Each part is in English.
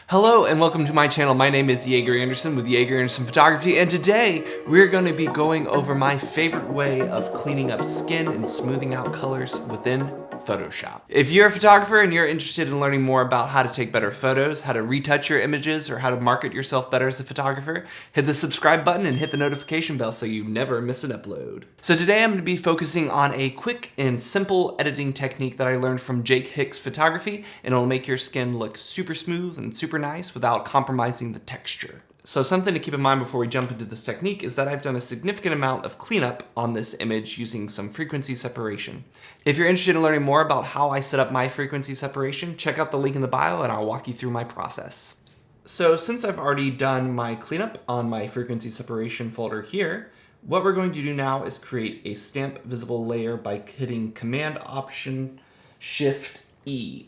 Hello and welcome to my channel. My name is Jaeger Anderson with Jaeger Anderson Photography, and today we're going to be going over my favorite way of cleaning up skin and smoothing out colors within Photoshop. If you're a photographer and you're interested in learning more about how to take better photos, how to retouch your images, or how to market yourself better as a photographer, hit the subscribe button and hit the notification bell so you never miss an upload. So today I'm going to be focusing on a quick and simple editing technique that I learned from Jake Hicks Photography, and it'll make your skin look super smooth and super nice without compromising the texture. So something to keep in mind before we jump into this technique is that I've done a significant amount of cleanup on this image using some frequency separation. If you're interested in learning more about how I set up my frequency separation, check out the link in the bio and I'll walk you through my process. So since I've already done my cleanup on my frequency separation folder here, what we're going to do now is create a stamp visible layer by hitting Command-Option-Shift-E.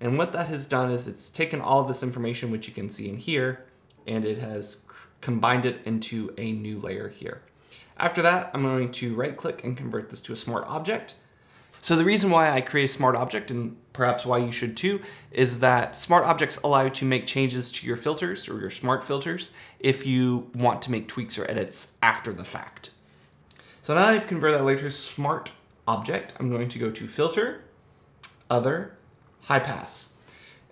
And what that has done is it's taken all of this information, which you can see in here, and it has combined it into a new layer here. After that, I'm going to right click and convert this to a smart object. So the reason why I create a smart object, and perhaps why you should too, is that smart objects allow you to make changes to your filters or your smart filters if you want to make tweaks or edits after the fact. So now that I've converted that layer to a smart object, I'm going to go to Filter, Other, High Pass.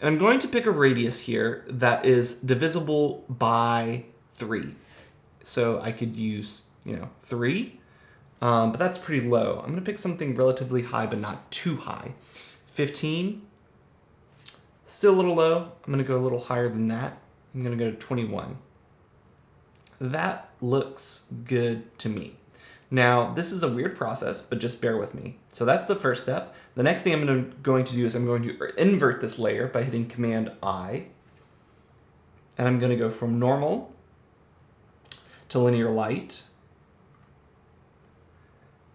And I'm going to pick a radius here that is divisible by 3. So I could use, 3, but that's pretty low. I'm going to pick something relatively high, but not too high. 15, still a little low. I'm going to go a little higher than that. I'm going to go to 21. That looks good to me. Now, this is a weird process, but just bear with me. So that's the first step. The next thing I'm going to do is I'm going to invert this layer by hitting Command-I. And I'm going to go from normal to linear light.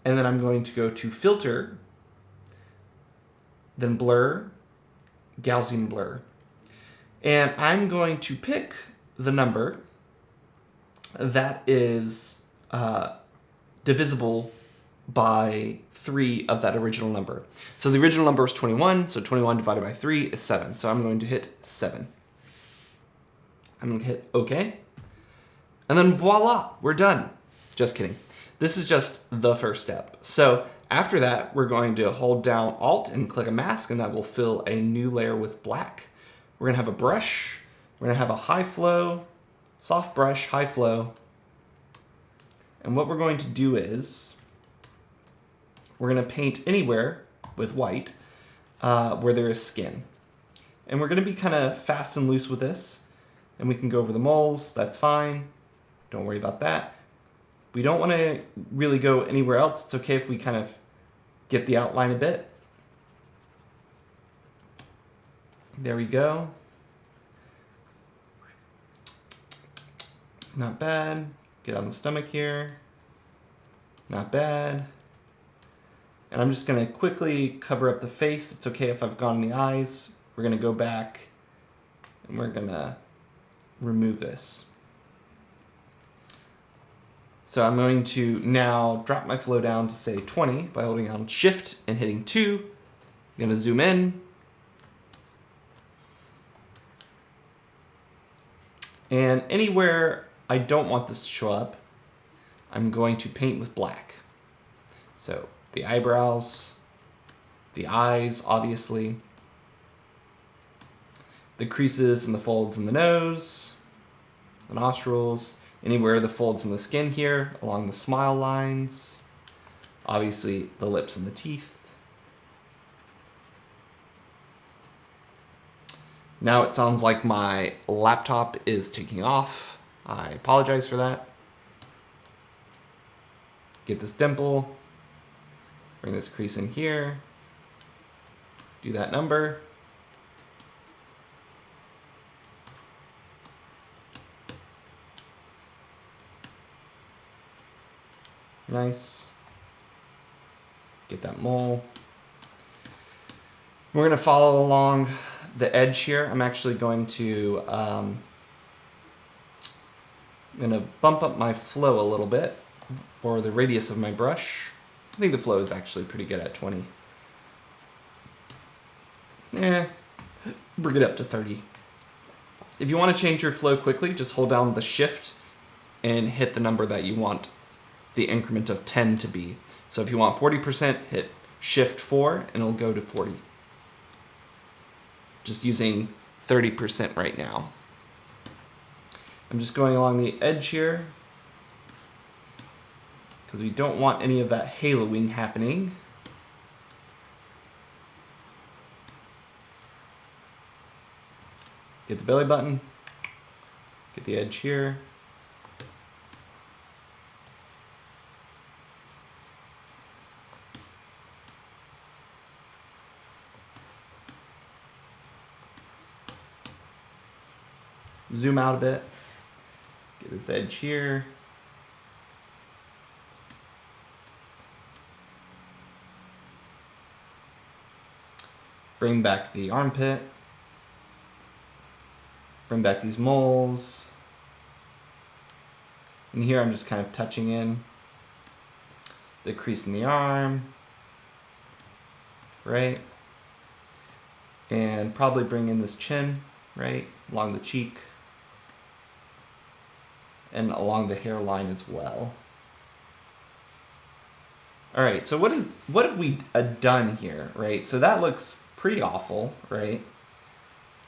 And then I'm going to go to Filter, then Blur, Gaussian Blur. And I'm going to pick the number that is divisible by 3 of that original number. So the original number is 21, so 21 divided by 3 is 7. So I'm going to hit 7. I'm going to hit OK. And then voila, we're done. Just kidding. This is just the first step. So after that, we're going to hold down Alt and click a mask, and that will fill a new layer with black. We're going to have a brush. We're going to have a high flow, soft brush, high flow. And what we're going to do is we're going to paint anywhere with white where there is skin. And we're going to be kind of fast and loose with this. And we can go over the moles. That's fine. Don't worry about that. We don't want to really go anywhere else. It's okay if we kind of get the outline a bit. There we go. Not bad. Get on the stomach here. Not bad. And I'm just going to quickly cover up the face. It's okay if I've gone in the eyes. We're going to go back and we're going to remove this. So I'm going to now drop my flow down to say 20 by holding down Shift and hitting 2. I'm going to zoom in. And anywhere I don't want this to show up, I'm going to paint with black. So the eyebrows, the eyes, obviously, the creases and the folds in the nose, the nostrils, anywhere the folds in the skin here, along the smile lines, obviously the lips and the teeth. Now it sounds like my laptop is taking off. I apologize for that. Get this dimple, bring this crease in here, do that number. Nice. Get that mole. We're going to follow along the edge here. I'm actually going to bump up my flow a little bit, or the radius of my brush. I think the flow is actually pretty good at 20. Bring it up to 30. If you want to change your flow quickly, just hold down the shift and hit the number that you want the increment of 10 to be. So if you want 40%, hit shift 4 and it'll go to 40. Just using 30% right now. I'm just going along the edge here because we don't want any of that haloing happening. Get the belly button, get the edge here. Zoom out a bit, get this edge here. Bring back the armpit. Bring back these moles. And here I'm just kind of touching in the crease in the arm, right? And probably bring in this chin, right, along the cheek and along the hairline as well. All right, so what have we done here, right? So that looks pretty awful, right?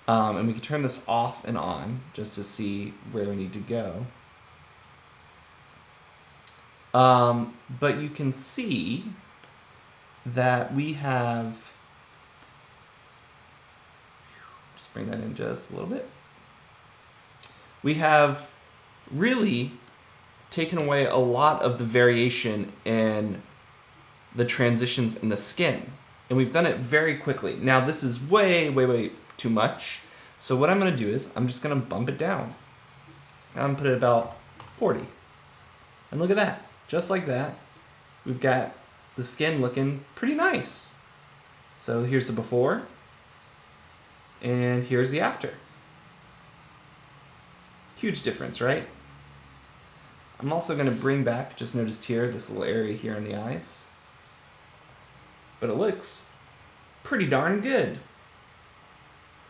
And we can turn this off and on just to see where we need to go. But you can see that we have, just bring that in just a little bit. We have really taken away a lot of the variation in the transitions in the skin. And we've done it very quickly. Now this is way, way, way too much. So what I'm gonna do is I'm just gonna bump it down. I'm gonna put it about 40. And look at that, just like that, we've got the skin looking pretty nice. So here's the before, and here's the after. Huge difference, right? I'm also gonna bring back, just noticed here, this little area here in the eyes. But it looks pretty darn good.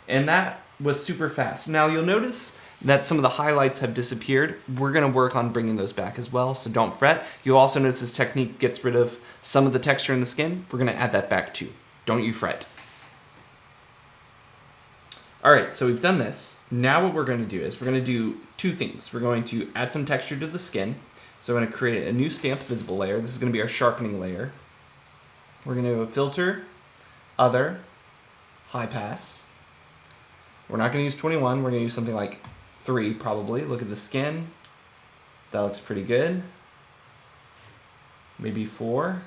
And that was super fast. Now you'll notice that some of the highlights have disappeared. We're gonna work on bringing those back as well, so don't fret. You'll also notice this technique gets rid of some of the texture in the skin. We're gonna add that back too. Don't you fret. All right, so we've done this. Now what we're gonna do is we're gonna do two things. We're going to add some texture to the skin. So we're gonna create a new stamped visible layer. This is gonna be our sharpening layer. We're gonna do a filter, other, high pass. We're not gonna use 21, we're gonna use something like 3 probably. Look at the skin, that looks pretty good. Maybe 4,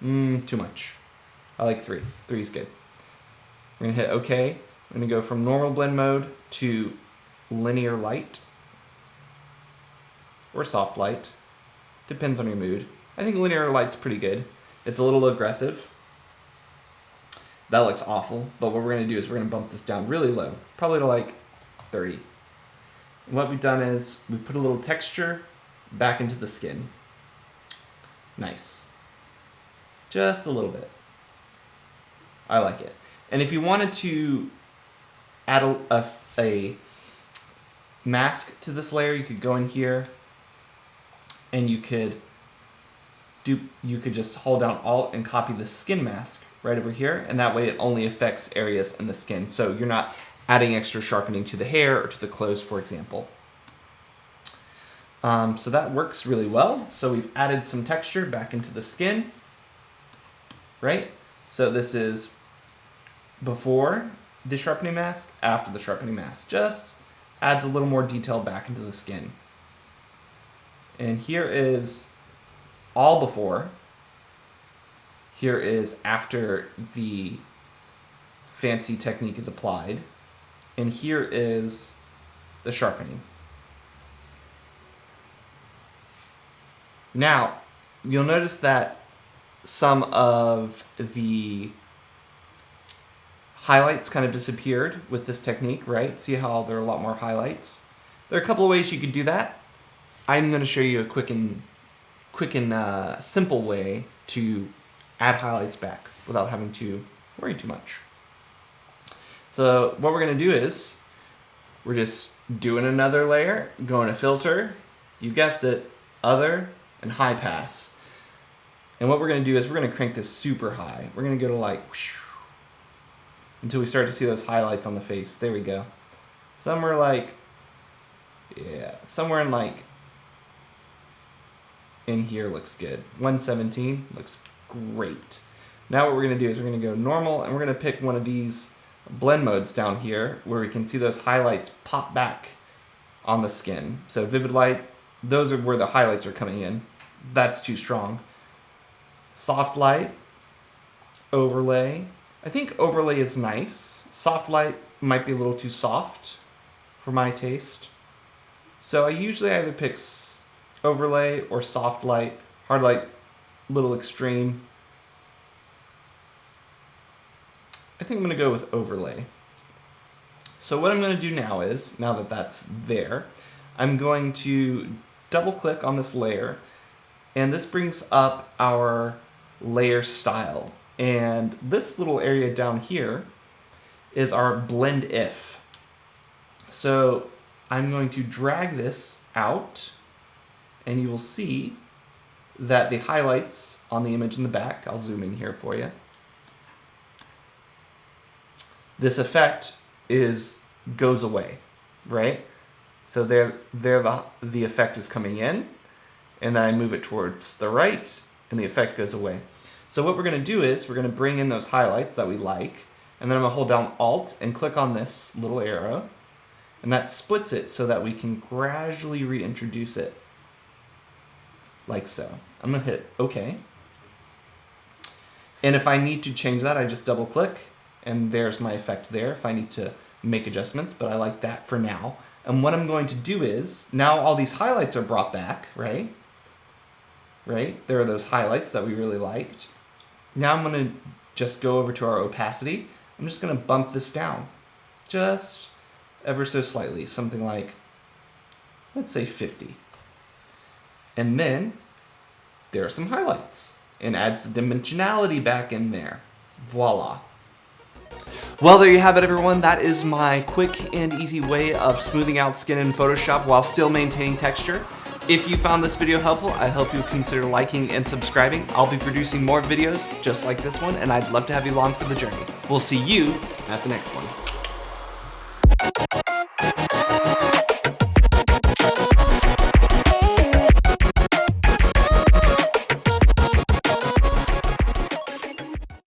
too much. I like 3, 3 is good. We're gonna hit okay. We're gonna go from normal blend mode to linear light or soft light, depends on your mood. I think linear light's pretty good. It's a little aggressive. That looks awful, but what we're gonna do is we're gonna bump this down really low, probably to like 30. And what we've done is we put a little texture back into the skin. Nice. Just a little bit. I like it. And if you wanted to add a mask to this layer, you could go in here and you could just hold down Alt and copy the skin mask right over here, and that way it only affects areas in the skin. So you're not adding extra sharpening to the hair or to the clothes, for example. So that works really well. So we've added some texture back into the skin, right? So this is before the sharpening mask, after the sharpening mask. Just adds a little more detail back into the skin. And here is all before. Here is after the fancy technique is applied. And here is the sharpening. Now, you'll notice that some of the highlights kind of disappeared with this technique, right? See how there are a lot more highlights? There are a couple of ways you could do that. I'm gonna show you a quick and simple way to add highlights back without having to worry too much. So what we're gonna do is we're just doing another layer, going to filter, you guessed it, other, and high pass. And what we're gonna do is we're gonna crank this super high. We're gonna go to like, until we start to see those highlights on the face. There we go. Somewhere like, yeah, somewhere in here looks good. 117 looks great. Now what we're gonna do is we're gonna go normal, and we're gonna pick one of these blend modes down here where we can see those highlights pop back on the skin. So vivid light, those are where the highlights are coming in. That's too strong. Soft light, overlay. I think overlay is nice. Soft light might be a little too soft for my taste. So I usually either pick overlay or soft light. Hard light, little extreme. I think I'm gonna go with overlay. So what I'm gonna do now is, now that that's there, I'm going to double click on this layer, and this brings up our layer style. And this little area down here is our blend if. So I'm going to drag this out, and you will see that the highlights on the image in the back, I'll zoom in here for you. This effect goes away, right? So there the effect is coming in, and then I move it towards the right, and the effect goes away. So what we're gonna do is we're gonna bring in those highlights that we like, and then I'm gonna hold down Alt and click on this little arrow, and that splits it so that we can gradually reintroduce it, like so. I'm gonna hit OK. And if I need to change that, I just double click, and there's my effect there if I need to make adjustments, but I like that for now. And what I'm going to do is, now all these highlights are brought back, right? Right? There are those highlights that we really liked. Now I'm gonna just go over to our opacity. I'm just gonna bump this down, just ever so slightly, something like, let's say 50. And then there are some highlights, and adds dimensionality back in there. Voila. Well, there you have it, everyone. That is my quick and easy way of smoothing out skin in Photoshop while still maintaining texture. If you found this video helpful, I hope you consider liking and subscribing. I'll be producing more videos just like this one, and I'd love to have you along for the journey. We'll see you at the next one.